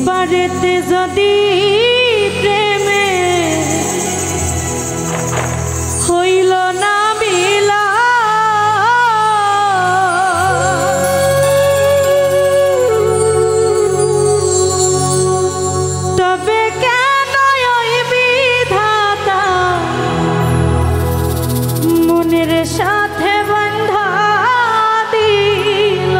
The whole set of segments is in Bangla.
পারেতে যদি প্রেমে হইল না মিলা তবে কেন ওই বিধাতা মনের সাথে বন্ধা দিল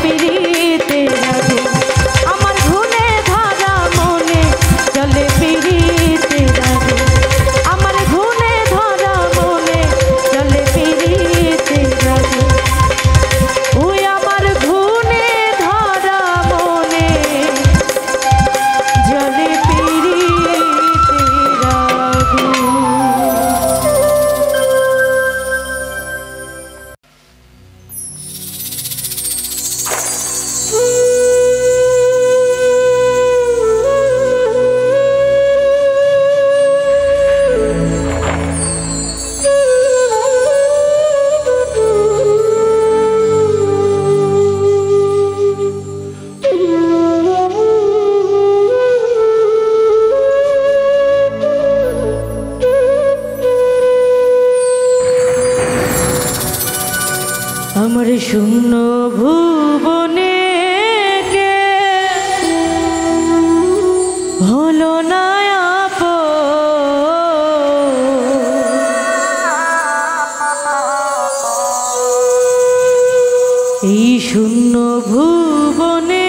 পিরিতের আগুন আমার ঘুনে ধরা মনে জলে পিরিতের আগুন আমার ঘুনে ধরা মনে জলে পিরিতের আগুন ওই আমার ঘুনে ধরা মনে জলে পিরিতের আগুন। আমার শূন্য ভুবনে কে হলো না এই শূন্য ভুবনে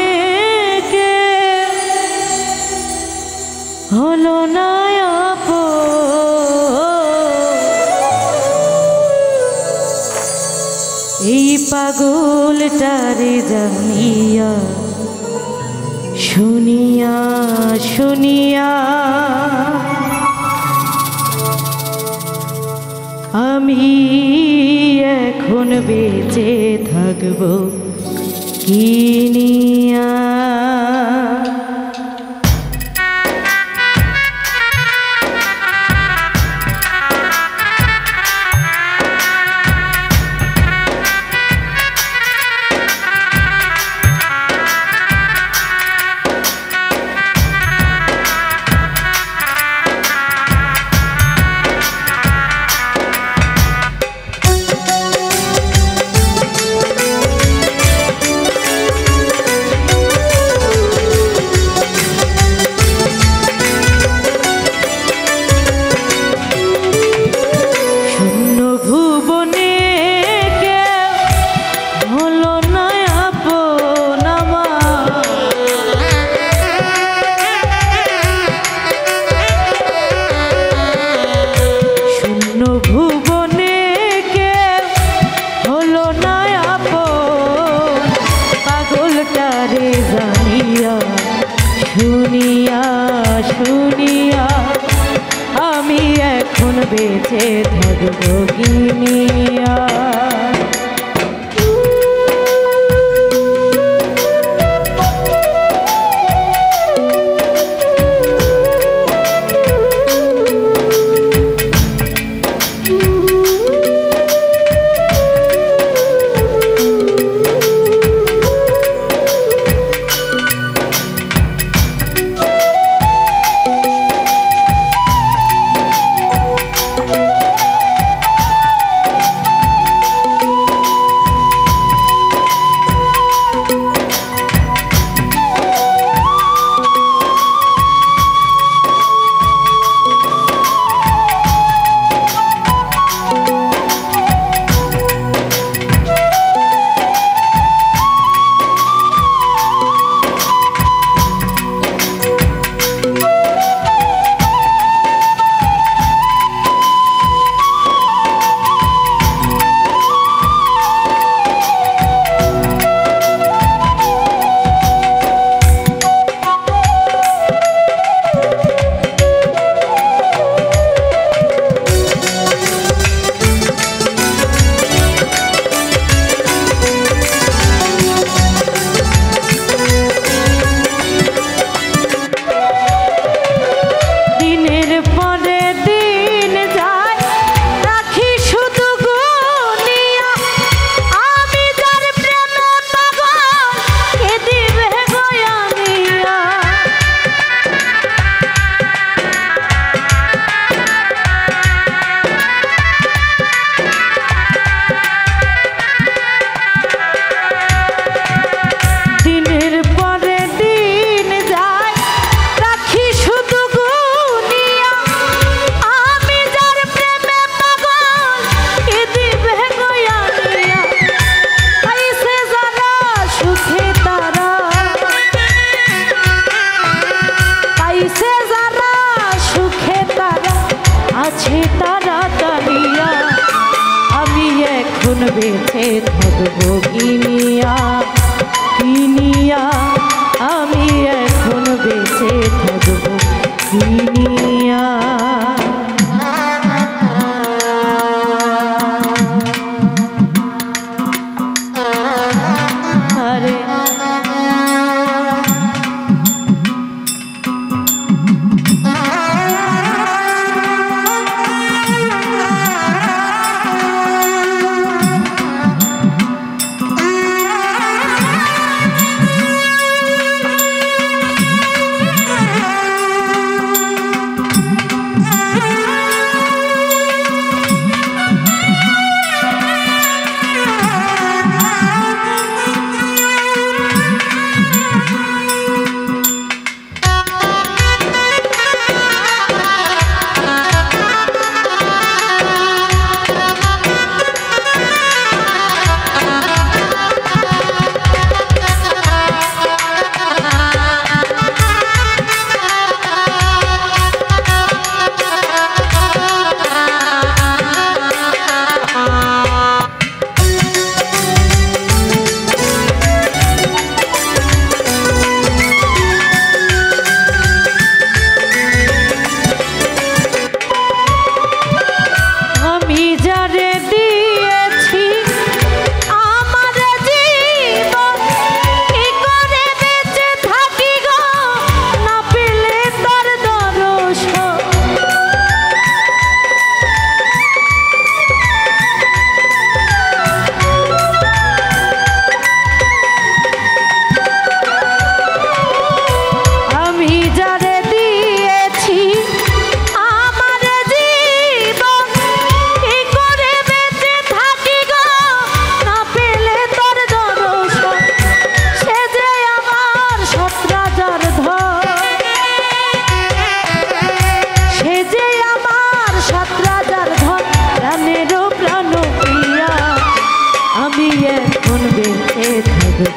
কে হলো না এই পাগলটারে জানিয়া শুনিয়া শুনিয়া আমি এখন বেঁচে থাকব কি নিয়া। শুনিয়া শুনিয়া আমি এখন বেঁচে থাকবো কি নিয়া।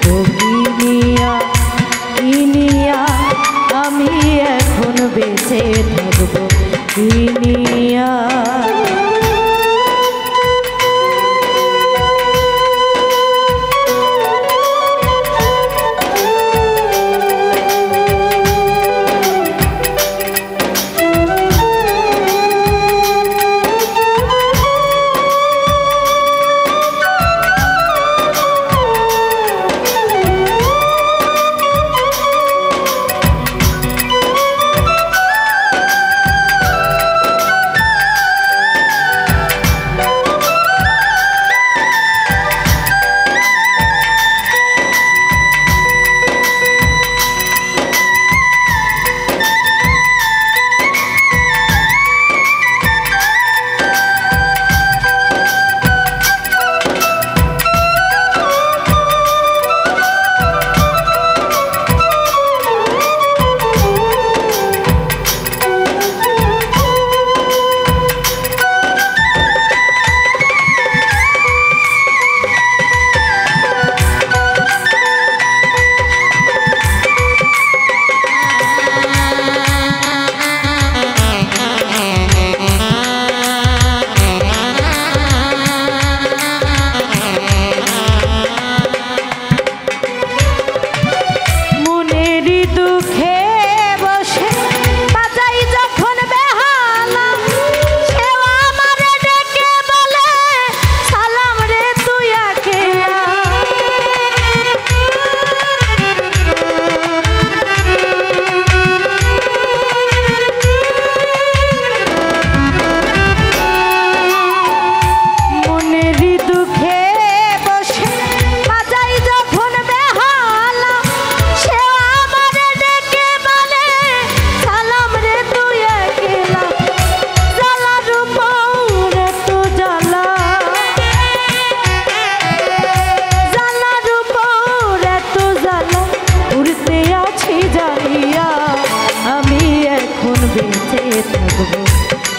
থাকবো কিনিয়া কিনিয়া আমি এখন বেঁচে থাকবো কিনিয়া।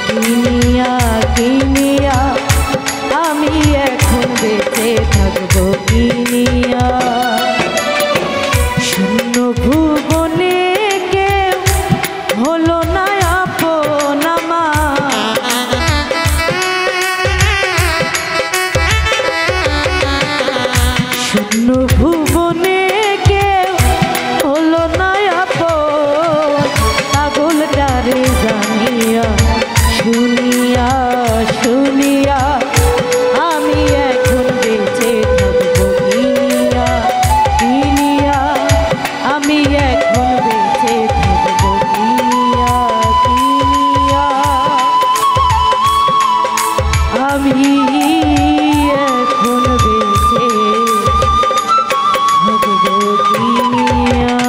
কিনিয়া কিনিয়া আমি এখন বেঁচে থাকবো কিনিয়া। শূন্য ভুবনে কেউ হলো না আপন আমার, শূন্য ভুবনে কেউ হলো না আপন, পাগলটারে জানিয়া শুনিয়া শুনিয়া আমি এখন বেঁচে থাকবো কিনিয়া কিনিয়া আমি এখন বেঁচে থাকবো কিনিয়া কিনিয়া আমি এখন বেঁচে থাকবো কিনিয়া।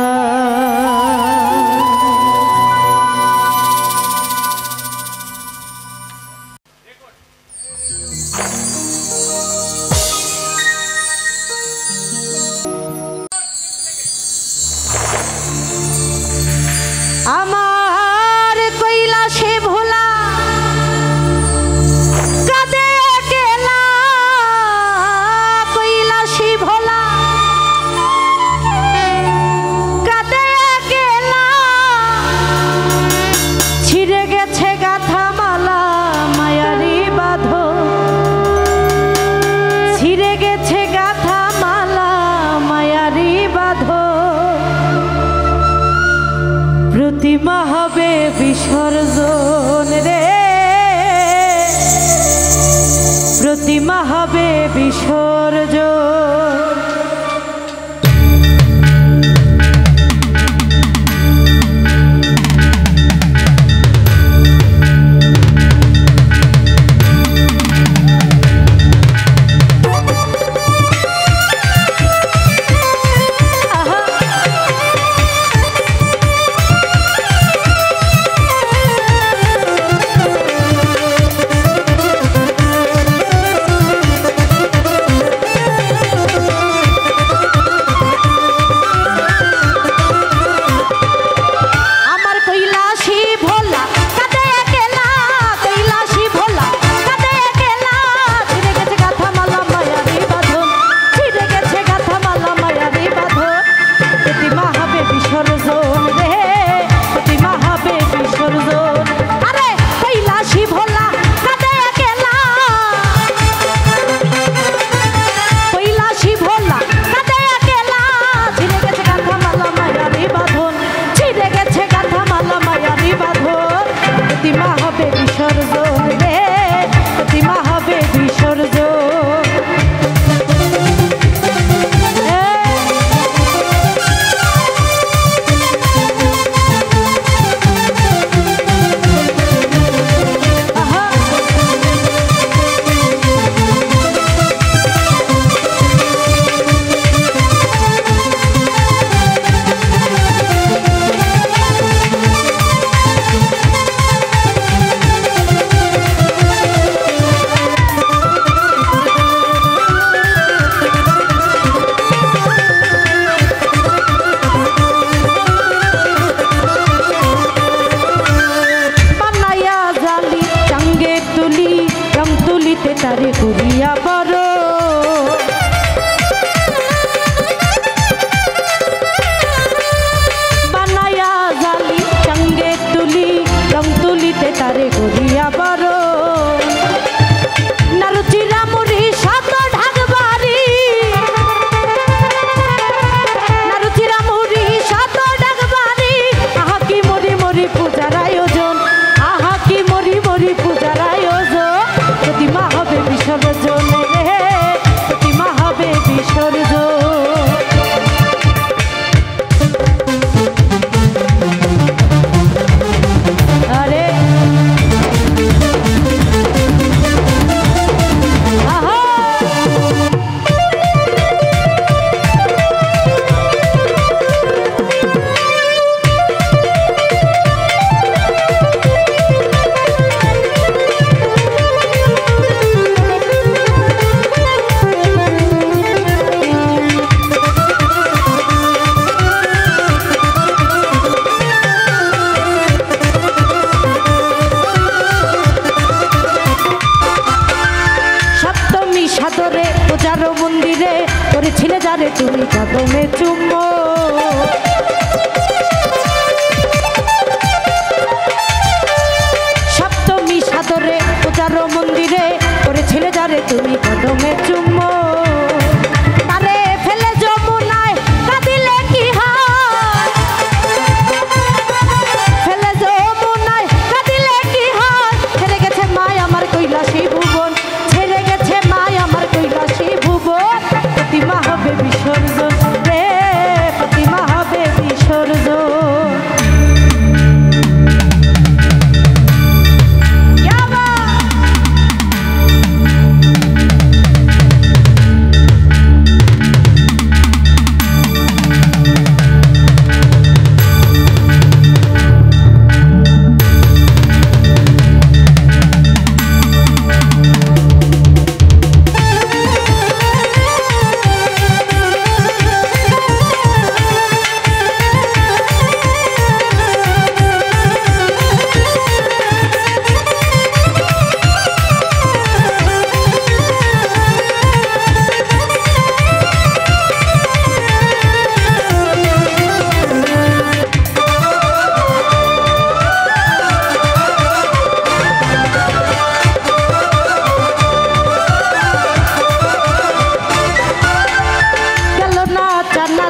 আমার কৈলাসে ভোলা কাঁদে একলা, কৈলাসী ভোলা কাঁদে একলা, ছিঁড়ে গেছে গাথা মালা মায়ারি বাঁধো, ছিঁড়ে গেছে গাথা মালা মায়ারি বাঁধো, প্রতিমা হবে বিসর্জন রে, প্রতিমা হবে বিসর্জন।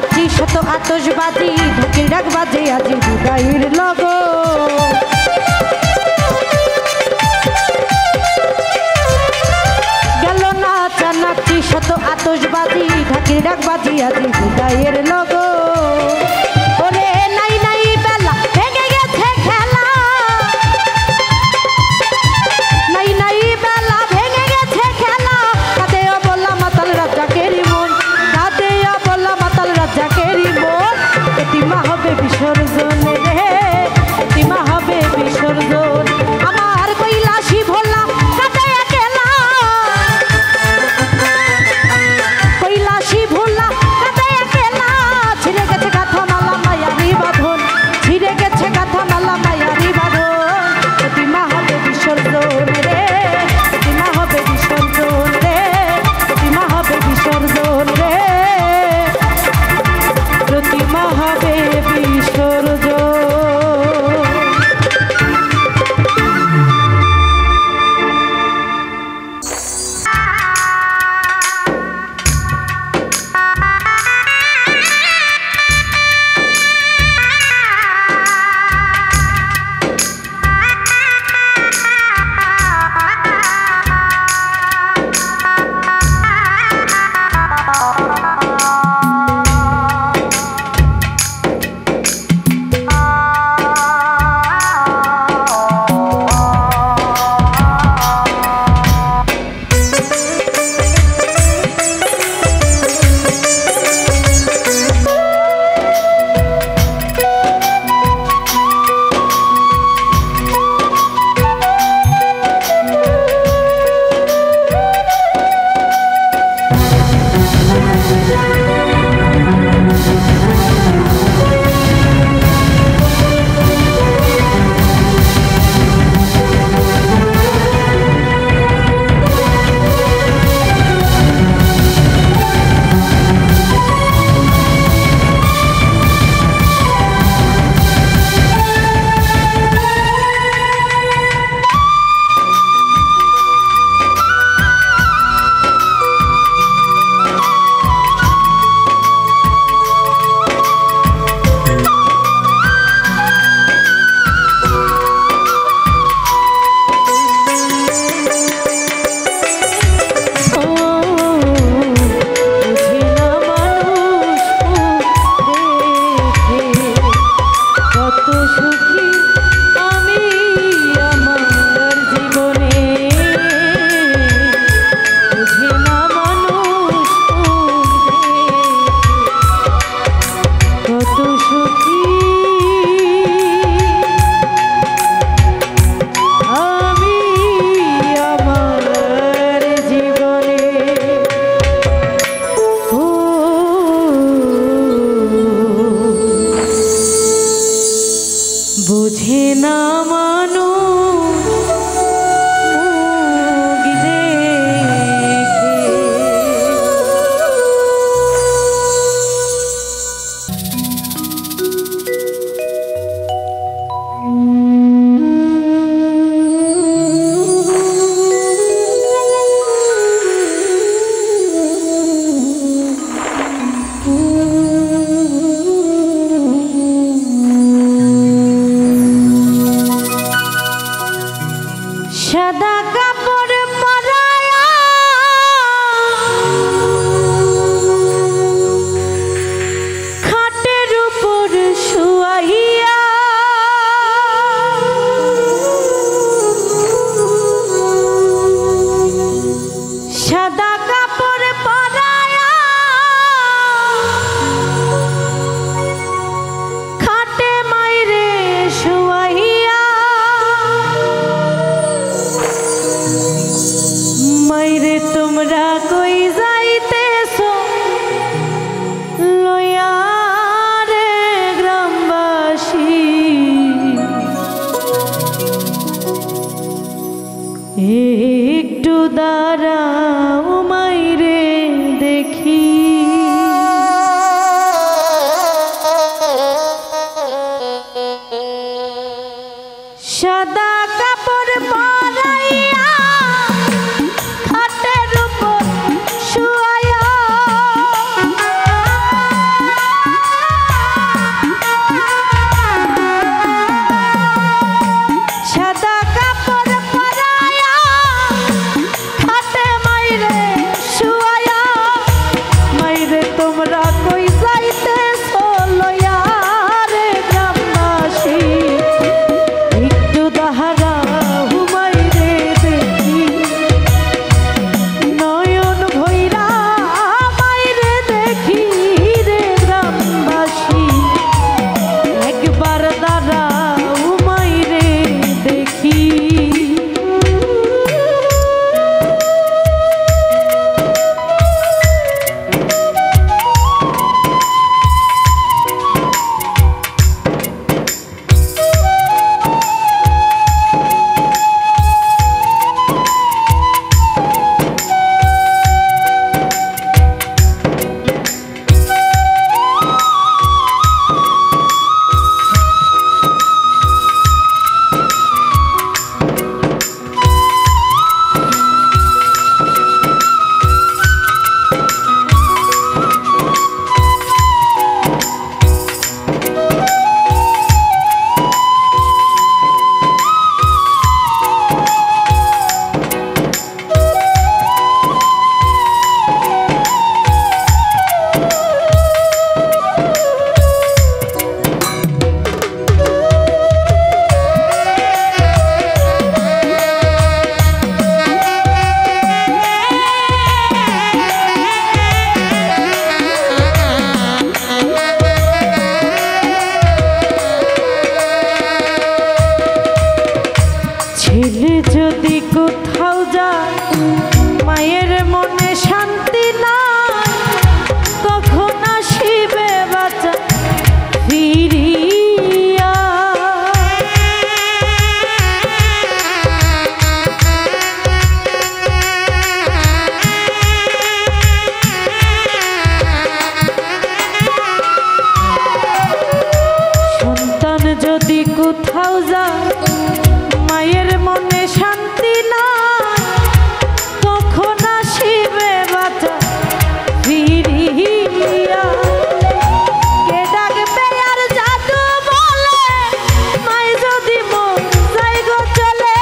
জানাচ্ছি শত আতশবাজি ঢাকির ডাক বাজে আজি বিদায়ের লগো গেল না জানাচ্ছি শত আতশবাজি ঢাকির ডাক বাজে আজি বিদায়ের লগো ওরে নাই নাই বেলা ভেঙে গেছে খেলা নাই নাই বেলা ভেঙে গেছে খেলা কাঁদেও বললাম মাতাল রাজাকেরই মন কাঁদেও বললাম মাতাল রাজাকেরই মন এতিমা হবে বিসর্জন রে এতিমা হবে বিসর্জন আমার কৈলাসী ভোলা কাঁদে একলা কৈলাসী ভোলা কাঁদে একলা যদি কোথাও যায় মায়ের মনে শান্তি না কখন আসিবে বাঁচা ফিরিয়া কে ডাকবে আর জাদু বলে মাই যদি মন যাই গো চলে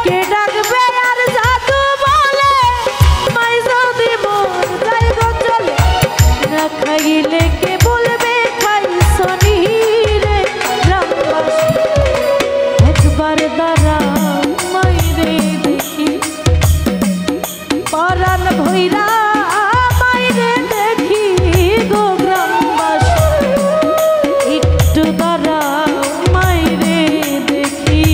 কে ডাকবে আর জাদু বলে মাই যদি মন যাই গো চলে না খাইলে কে বলবে খাইছনি রে গ্রামবাসী একবার দাঁড়া মাইরে দেখি পরাণ ভৈরা মাইরে দেখি গো গ্রামবাসী একটু দাঁড়া মাইরে দেখি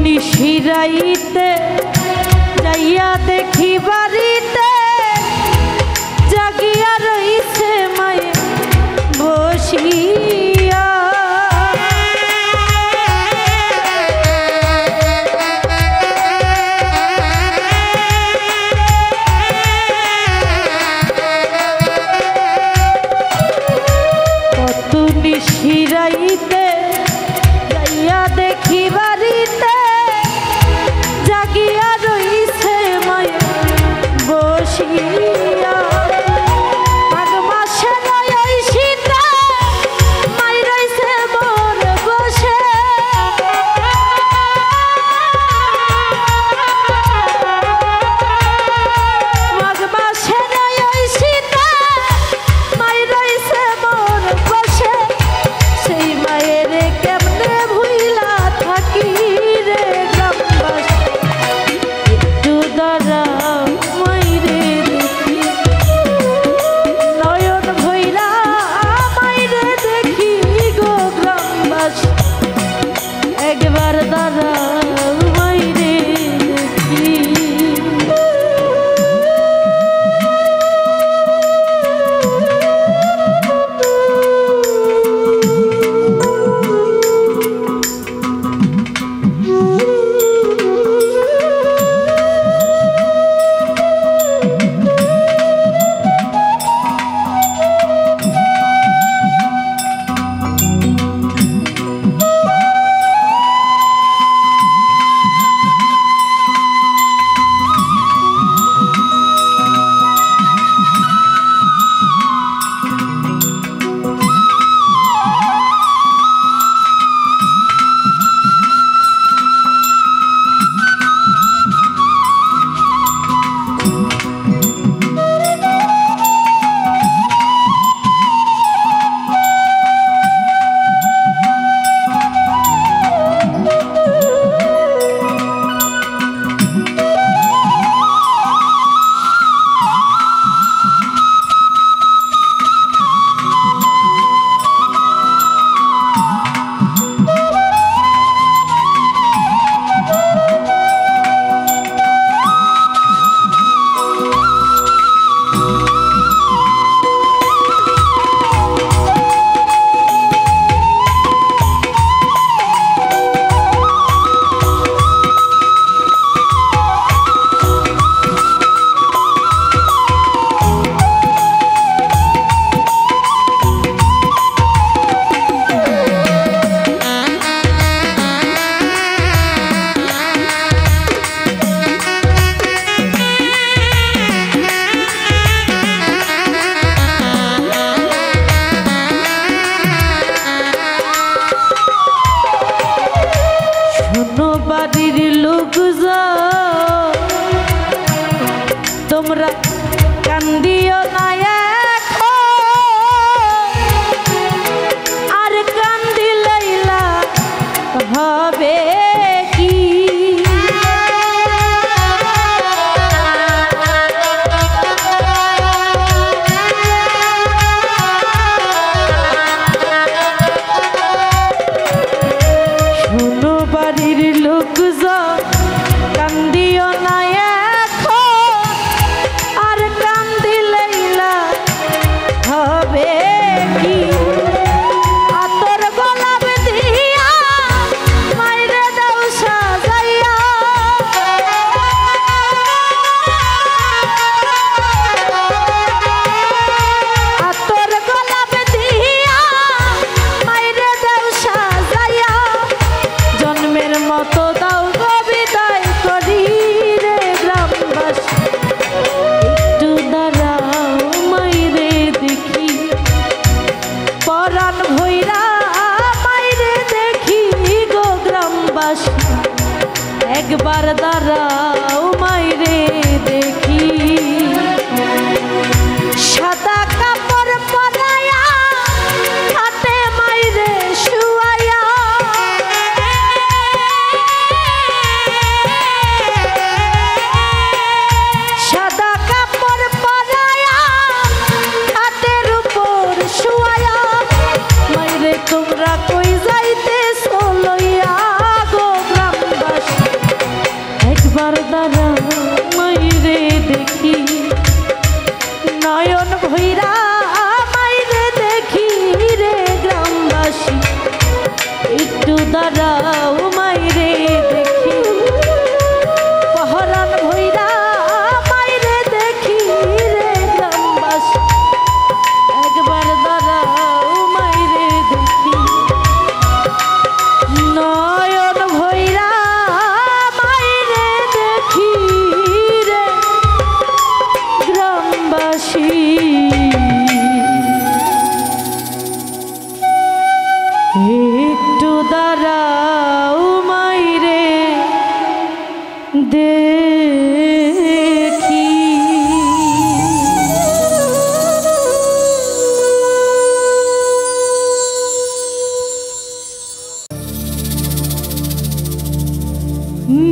নিশিরাইতে যাইয়া দেখি বাড়িতে জাগিয়া রইছে মায়ে বসিয়া কত নিশিরাইতে যাইয়া দেখি বাড়িতে শোনো বাড়ির লোকজন তোমরা কান্দিও না আর কান্দিলাইলা হবে কি শোনো বাড়ির লোকজন কান্দিও না আর কান্দিলাইলা হবে কি আতর গোলাপ দিয়া মাইরে দাও সাজাইয়া আতর গোলাপ দিয়া মাইরে দাও সাজাইয়া জন্মের মতো দাও গো বিদায় করি রে গ্রামবাসী একটু দাঁড়াও মাইরে দেখি পরাণ ভৈরা মাইরে দেখি গো গ্রামবাসী একবার দাঁড়াও মাইরে দেখি সাদা কাপড় পরায়া হাতে মাইরে শুয়ায়া সাদা কাপড় পরায়া হাতের উপর শুয়ায়া মাইরে তোমরা কই যাইতেছো লইয়া গো গ্রামবাসী একবার দাঁড়াও মাইরে দেখি নয়ন ভৈরা মাইরে দেখি রে গ্রামবাসী একটু দাঁড়াও মাইরে দেখি পহরান ভৈরা মাইরে দেখি রে গ্রামবাসী একবার দাঁড়াও মাইরে দেখি নয়ন ভৈরা মাইরে দেখি রে গ্রামবাসী একটু দাঁড়াও মাইরে দেখি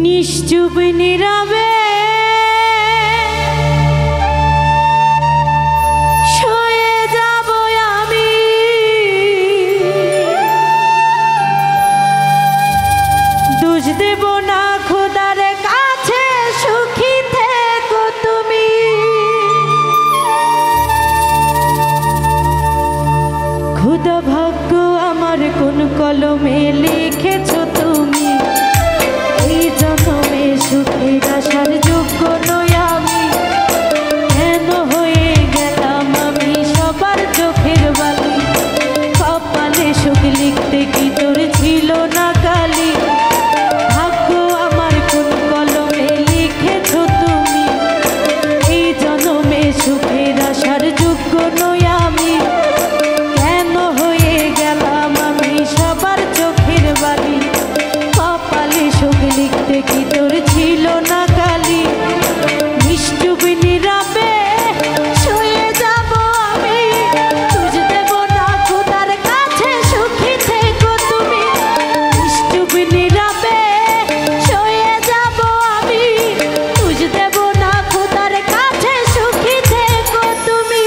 নিশ্চুপ নীরবে শুয়ে যাব আমি দোষ দেব না খোদার কাছে সুখী থেকো তুমি খোদা ভাগ্য আমার কোন কলমে লিখেছো তুমি এই জন্মে সুখের আসার যোগ্য নই আমি কেন হয়ে গেলাম আমি সবার চোখের বালি কপালে সুখ লিখতে কি তোর ছিল না কালি ভাগ্য আমার কোন কলমে লিখেছো তুমি এই জন্মে সুখের আসার যোগ্য নই আমি কেন হয়ে গেলাম আমি সবার চোখের বালি কপালে সুখ লিখতে কি তোর ছিল না কালি নিশ্চুপ নীরবে শুয়ে যাব আমি তুজ দেব না খোদার কাছে সুখী থেকো তুমি নিশ্চুপ নীরবে শুয়ে যাব আমি তুজ দেব না খোদার কাছে সুখী থেকো তুমি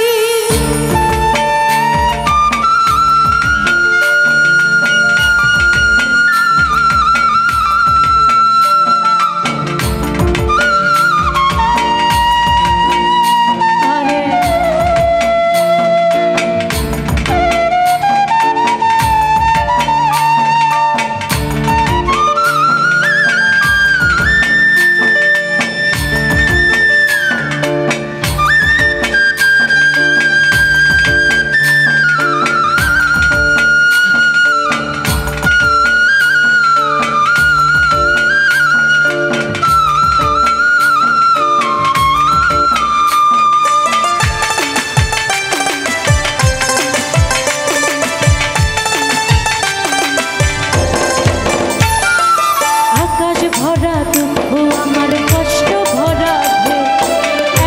ভরা দুঃখ আমার কষ্ট ভরা ঢেউ,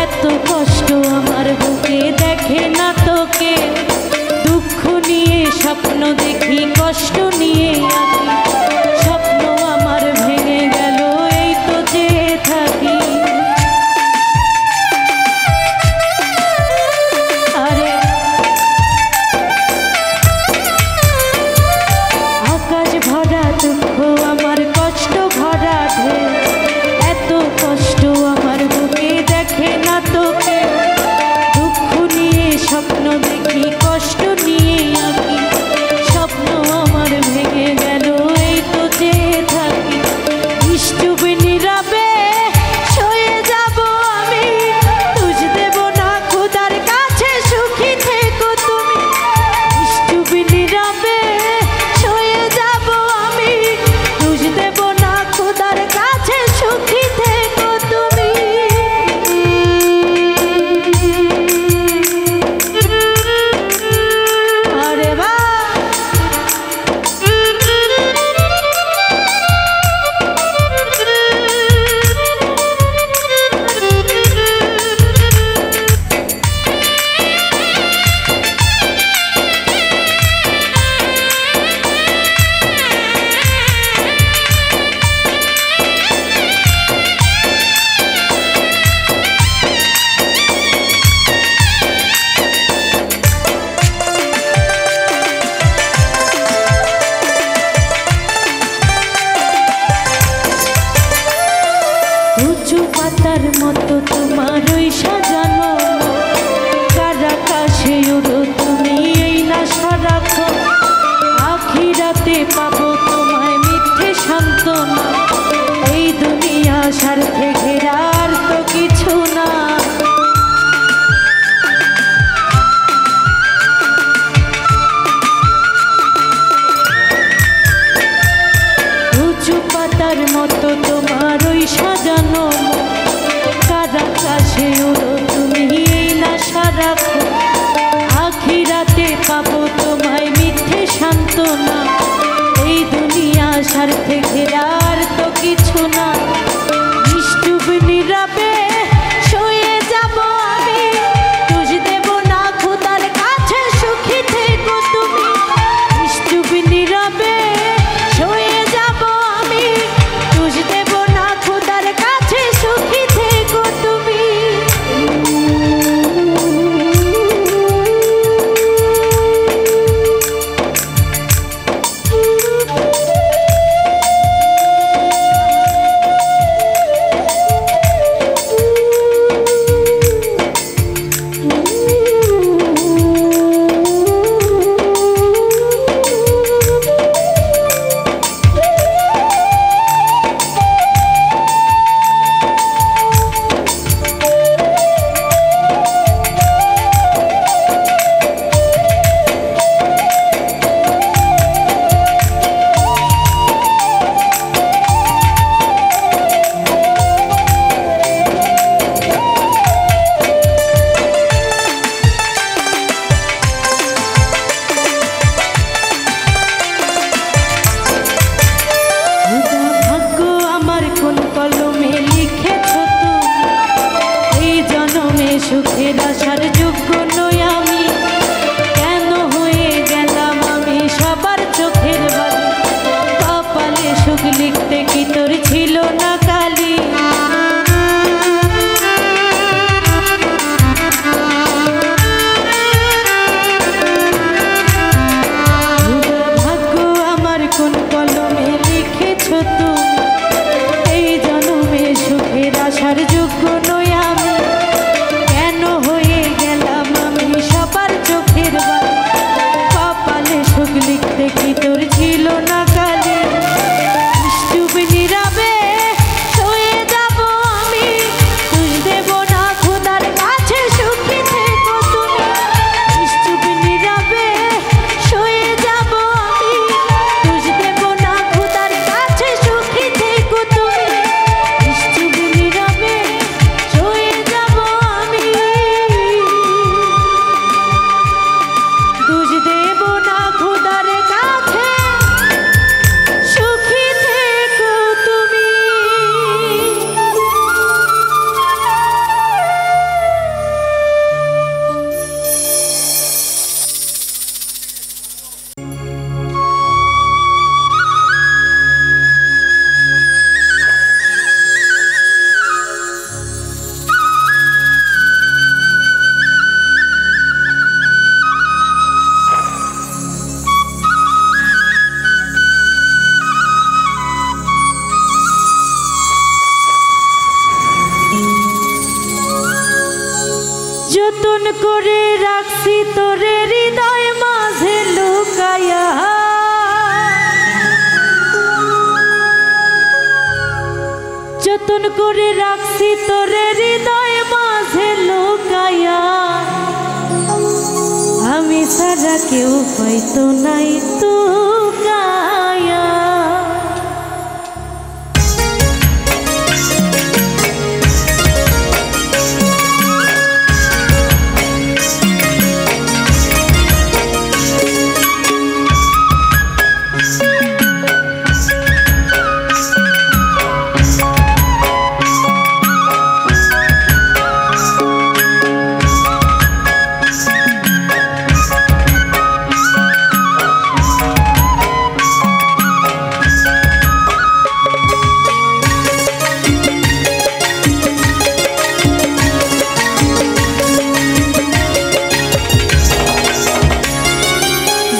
এত কষ্ট আমার বুকে দেখে না তোকে। দুঃখ নিয়ে স্বপ্ন দেখি, কষ্ট নিয়ে আঁকি, স্বপ্ন আমার ভেঙে গেল এই তো যে থাকি। আরে আকাশ ভরা দুঃখ আমার কষ্ট ভরা ঢেউ, এত কষ্ট আমার বুকে দেখে না তোকে। দুঃখ নিয়ে স্বপ্ন দেখি, কষ্ট নিয়ে আঁকি, স্বপ্ন আমার ভেঙে গেল এই তো যে থাকি। নিশ্চুপে নীরবে সয়ে যাব আমি, তুজ দেব না খোদার কাছে, সুখী থেকো তুমি। নিশ্চুপে নীরবে সয়ে যাব আমি, তুজ দেব না খোদার কাছে, সুখী থেকো তুমি। আরে বাহ উঁচু পাতার মতো তোমার ওই সাজানো কার আকাশে উড়ো তুমি এই না সারাক্ষণ। আখিরাতে পাবো তোমায় মিথ্যে সান্ত্বনা, এই দুনিয়া স্বার্থে ঘেরা আর তো কিছু না। উঁচু পাতার মতো তোমার ওই সাজানো কার আকাশে উড়ো তুমি এই না সারাক্ষণ। আখিরাতে পাবো তোমায় মিথ্যে সান্ত্বনা, এই দুনিয়া স্বার্থে ঘেরা আর তো কিছু না। নিশ্চুপ নীরবে সয়ে যাব আমি, তুজ দেব না খোদার কাছে, সুখী থেকো তুমি। নিশ্চুপ নীরবে সয়ে যাব আমি, তুজ দেব না খোদার কাছে, সুখী থেকো তুমি। সুখের আশার যোগ্য নই আমি, কেন হয়ে গেলাম আমি সবার চোখের বালি। কপালে সুখ লিখতে কি তোর ছিল না কালি? ভাগ্য আমার কোন কলমে লিখেছ তুমি, এই জন্মে সুখের আশার যোগ্য নই আমি। কপালে সুখ লিখতে কি তোর ছিল না কালি? নিশ্চুপ নীরবে সয়ে যাব আমি, তুজ দেব না খোদার কাছে, সুখী থেকো তুমি। নিশ্চুপ নীরবে সয়ে যাব আমি, তুজ দেব না খোদার কাছে, সুখী থেকো তুমি। নিশ্চুপ নীরবে করে রাখছি তোরে হৃদয় মাঝে লুকায়া, আমি ছাড়া কেউ হয়তো নাই তো গায়া।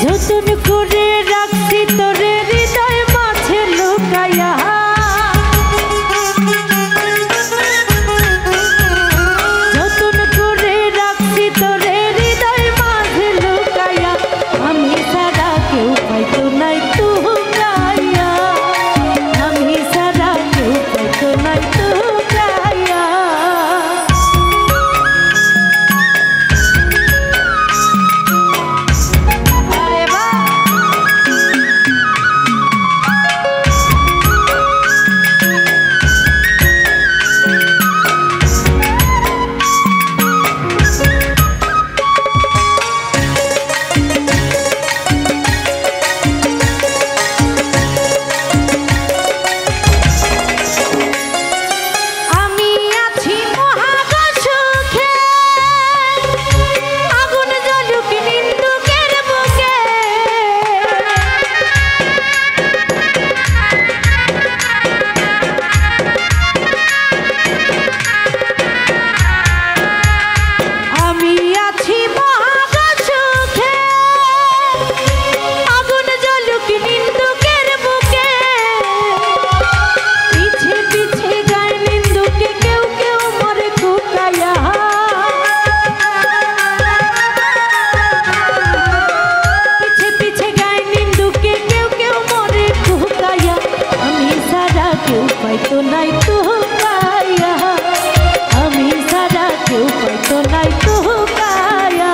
যতন করে রাখছি তোরে হৃদয় মাঝে লুকায়া, যতন করে রাখছি তোরে হৃদয় মাঝে লুকায়া, আমি ছাড়া কেউ পাইতো নাই তো গায়া, আমি ছাড়া কেউ পাইতো নাই তো গায়া। কেউ পাইতো নাই তো গায়া, আমি ছাড়া কেউ পাইতো নাই তো গায়া।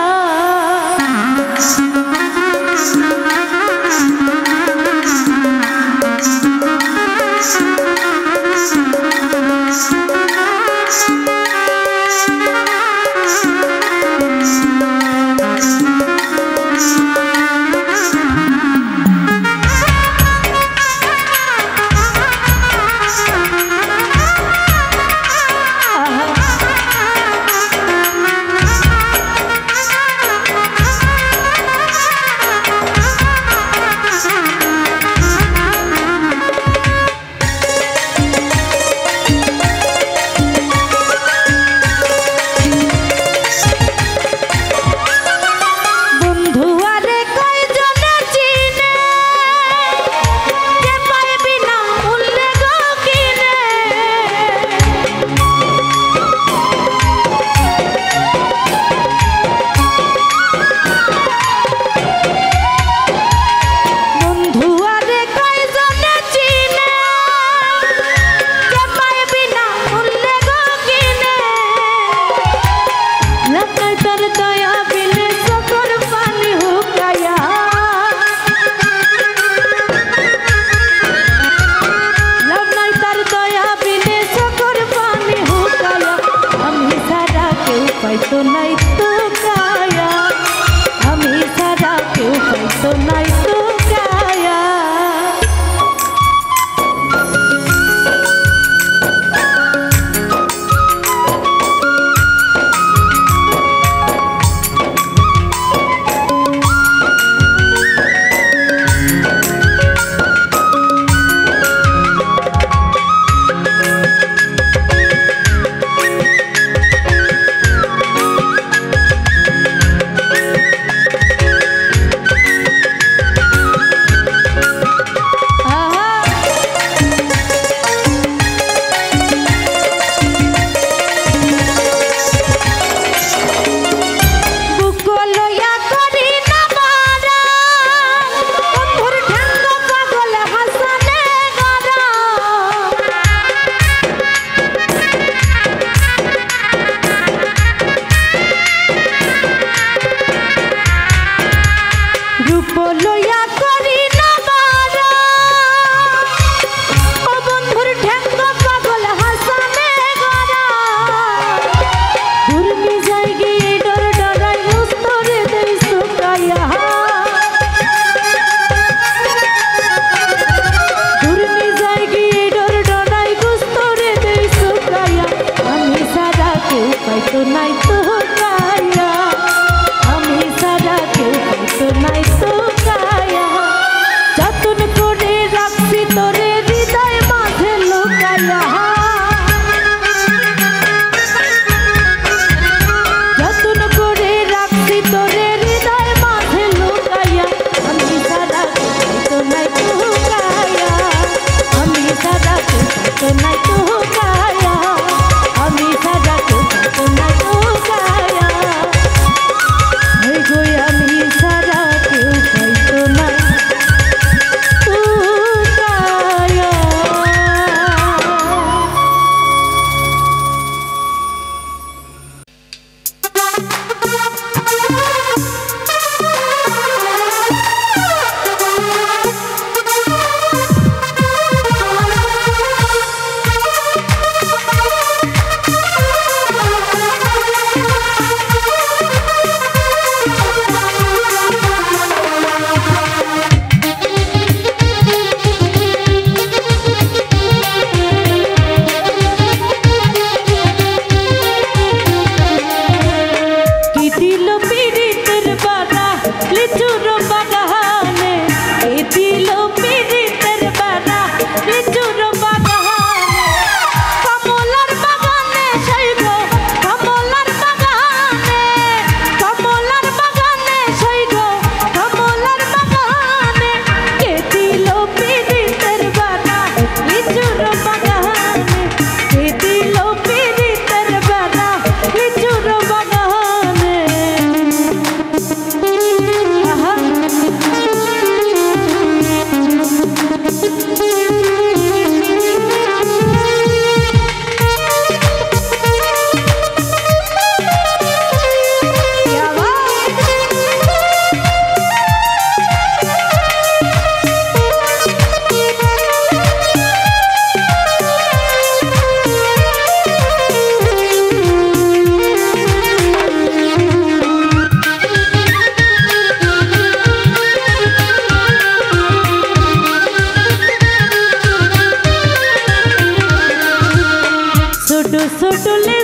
টুটুলি